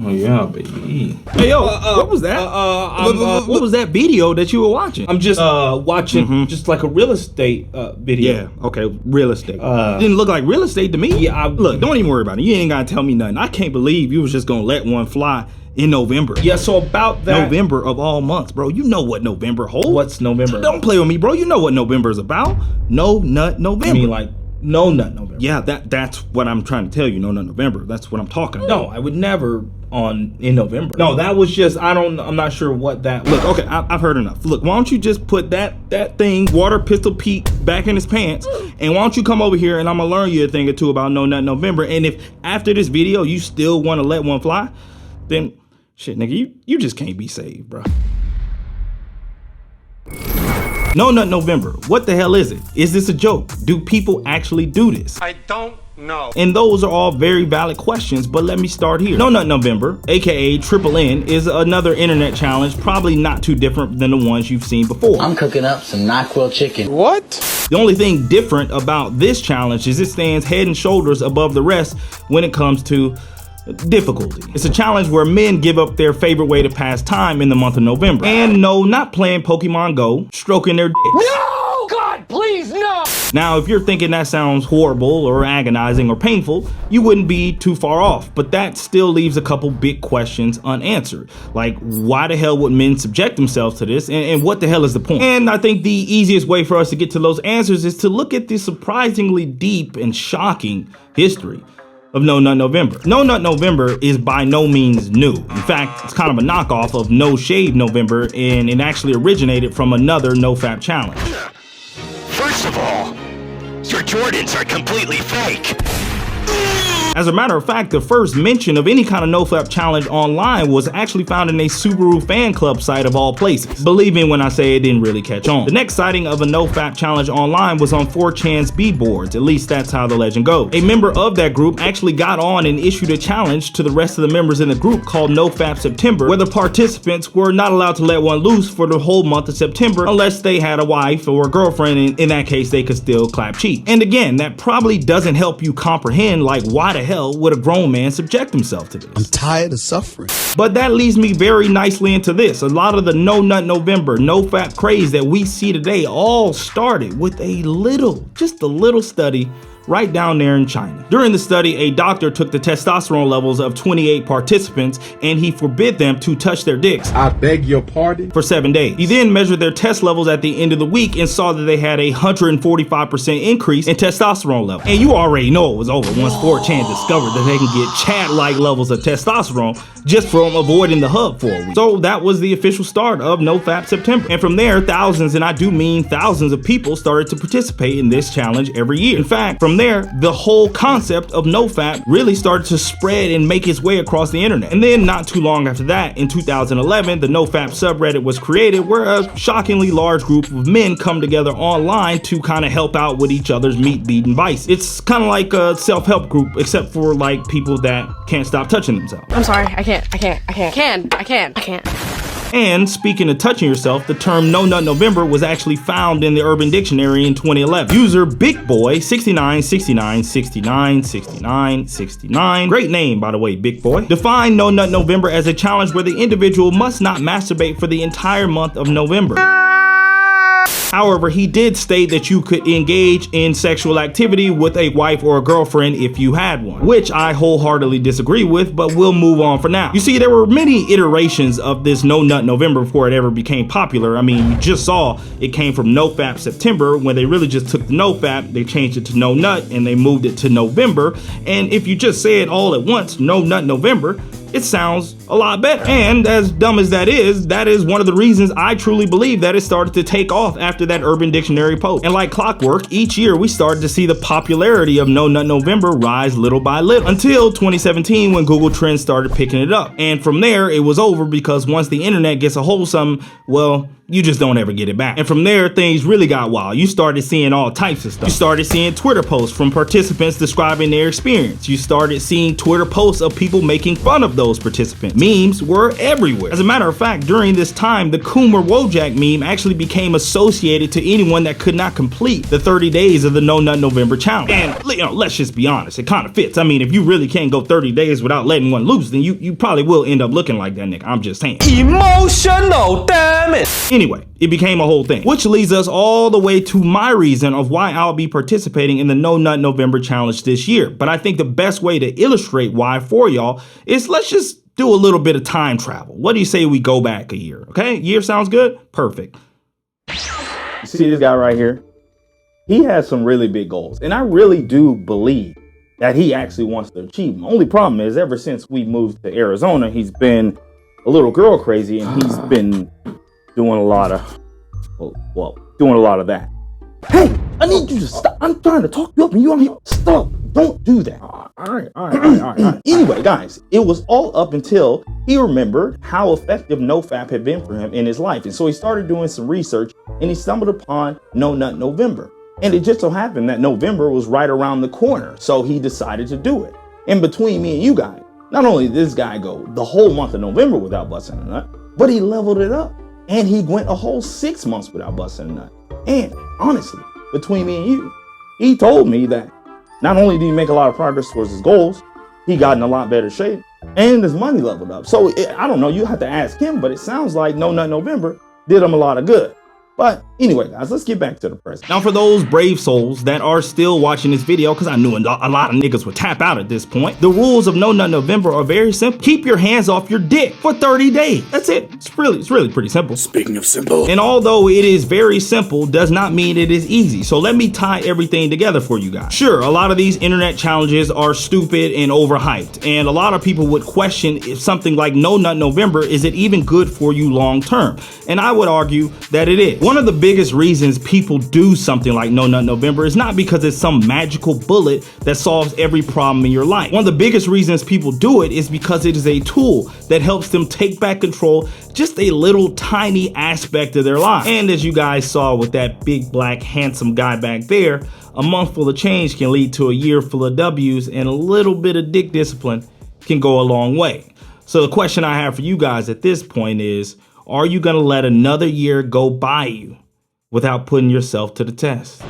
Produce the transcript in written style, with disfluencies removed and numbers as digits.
Oh yeah, baby. Hey yo, what was that? What was that video that you were watching? I'm just watching just like a real estate video. Yeah, okay, real estate. Didn't look like real estate to me. Yeah, look, don't even worry about it. You ain't gotta tell me nothing. I can't believe you was just gonna let one fly in November. Yeah, so about that. November of all months, bro. You know what November holds. What's November? Don't play with me, bro. You know what November is about. No Nut November. I mean, like, No Nut November. Yeah, that's what I'm trying to tell you. No Nut November. That's what I'm talking about. No, I would never in November. No, that was just, I'm not sure what that was. Look, okay, I've heard enough. Look, why don't you just put that thing, Water Pistol Pete, back in his pants, and why don't you come over here and I'm gonna learn you a thing or two about No Nut November, and if after this video you still want to let one fly, then shit, nigga, you just can't be saved, bro. No Nut November, what the hell is it? Is this a joke? Do people actually do this? I don't know. And those are all very valid questions, but let me start here. No Nut November, aka Triple N, is another internet challenge, probably not too different than the ones you've seen before. I'm cooking up some NyQuil chicken. What? The only thing different about this challenge is it stands head and shoulders above the rest when it comes to difficulty. It's a challenge where men give up their favorite way to pass time in the month of November. And no, not playing Pokemon Go, stroking their dicks. No! God, please, no! Now, if you're thinking that sounds horrible or agonizing or painful, you wouldn't be too far off, but that still leaves a couple big questions unanswered. Like, why the hell would men subject themselves to this, and what the hell is the point? And I think the easiest way for us to get to those answers is to look at the surprisingly deep and shocking history of No Nut November. No Nut November is by no means new. In fact, it's kind of a knockoff of No Shave November, and it actually originated from another NoFap challenge. First of all, your Jordans are completely fake. As a matter of fact, the first mention of any kind of NoFap challenge online was actually found in a Subaru fan club site of all places. Believe me when I say it didn't really catch on. The next sighting of a NoFap challenge online was on 4chan's B-boards, at least that's how the legend goes. A member of that group actually got on and issued a challenge to the rest of the members in the group called NoFap September, where the participants were not allowed to let one loose for the whole month of September unless they had a wife or a girlfriend, and in that case they could still clap cheeks. And again, that probably doesn't help you comprehend like why the hell would a grown man subject himself to this? I'm tired of suffering. But that leads me very nicely into this. A lot of the No Nut November, NoFap craze that we see today all started with just a little study right down there in China. During the study, a doctor took the testosterone levels of 28 participants and he forbid them to touch their dicks. I beg your pardon? For 7 days. He then measured their test levels at the end of the week and saw that they had a 145% increase in testosterone levels. And you already know it was over once 4chan discovered that they can get Chad-like levels of testosterone just from avoiding the hub for a week. So that was the official start of NoFap September. And from there, thousands, and I do mean thousands of people started to participate in this challenge every year. In fact, from there, the whole concept of NoFap really started to spread and make its way across the internet. And then not too long after that, in 2011, the NoFap subreddit was created where a shockingly large group of men come together online to kind of help out with each other's meat-beating vice. It's kind of like a self-help group, except for like people that can't stop touching themselves. I'm sorry, I can't. And speaking of touching yourself, the term No Nut November was actually found in the Urban Dictionary in 2011. User Big Boy 6969696969, great name by the way, Big Boy, defined No Nut November as a challenge where the individual must not masturbate for the entire month of November. However, he did state that you could engage in sexual activity with a wife or a girlfriend if you had one, which I wholeheartedly disagree with, but we'll move on for now. You see, there were many iterations of this No Nut November before it ever became popular. I mean, you just saw it came from NoFap September, when they really just took the NoFap, they changed it to No Nut, and they moved it to November. And if you just say it all at once, No Nut November, it sounds a lot better. And as dumb as that is one of the reasons I truly believe that it started to take off after that Urban Dictionary post. And like clockwork, each year we started to see the popularity of No Nut November rise little by little, until 2017 when Google Trends started picking it up. And from there, it was over, because once the internet gets a hold of something, well, you just don't ever get it back. And from there, things really got wild. You started seeing all types of stuff. You started seeing Twitter posts from participants describing their experience. You started seeing Twitter posts of people making fun of those participants. Memes were everywhere. As a matter of fact, during this time, the Coomer Wojak meme actually became associated to anyone that could not complete the 30 days of the No Nut November challenge. And let's just be honest, it kind of fits. I mean, if you really can't go 30 days without letting one loose, then you probably will end up looking like that nigga. I'm just saying. Emotional, damn it. Anyway, it became a whole thing, which leads us all the way to my reason of why I'll be participating in the No Nut November challenge this year. But I think the best way to illustrate why for y'all is let's just do a little bit of time travel. What do you say we go back a year? Okay, year sounds good? Perfect. You see this guy right here? He has some really big goals, and I really do believe that he actually wants to achieve them. Only problem is, ever since we moved to Arizona, he's been a little girl crazy, and he's been doing a lot of, doing a lot of that. Hey, I need you to stop. I'm trying to talk you up, and you on here. Stop. Don't do that. All right. Anyway, guys, it was all up until he remembered how effective NoFap had been for him in his life. And so he started doing some research, and he stumbled upon No Nut November. And it just so happened that November was right around the corner. So he decided to do it. And between me and you guys, not only did this guy go the whole month of November without busting a nut, but he leveled it up. And he went a whole 6 months without busting a nut. And honestly, between me and you, he told me that not only did he make a lot of progress towards his goals, he got in a lot better shape and his money leveled up. So I don't know, you have to ask him, but it sounds like No Nut November did him a lot of good. But anyway, guys, let's get back to the present. Now, for those brave souls that are still watching this video, because I knew a lot of niggas would tap out at this point, the rules of No Nut November are very simple. Keep your hands off your dick for 30 days. That's it. It's really pretty simple. Speaking of simple. And although it is very simple, does not mean it is easy. So let me tie everything together for you guys. Sure, a lot of these internet challenges are stupid and overhyped. And a lot of people would question if something like No Nut November, is it even good for you long term? And I would argue that it is. One of the biggest reasons people do something like No Nut November is not because it's some magical bullet that solves every problem in your life. One of the biggest reasons people do it is because it is a tool that helps them take back control just a little tiny aspect of their life. And as you guys saw with that big black handsome guy back there, a month full of change can lead to a year full of W's, and a little bit of dick discipline can go a long way. So the question I have for you guys at this point is, are you gonna let another year go by you without putting yourself to the test?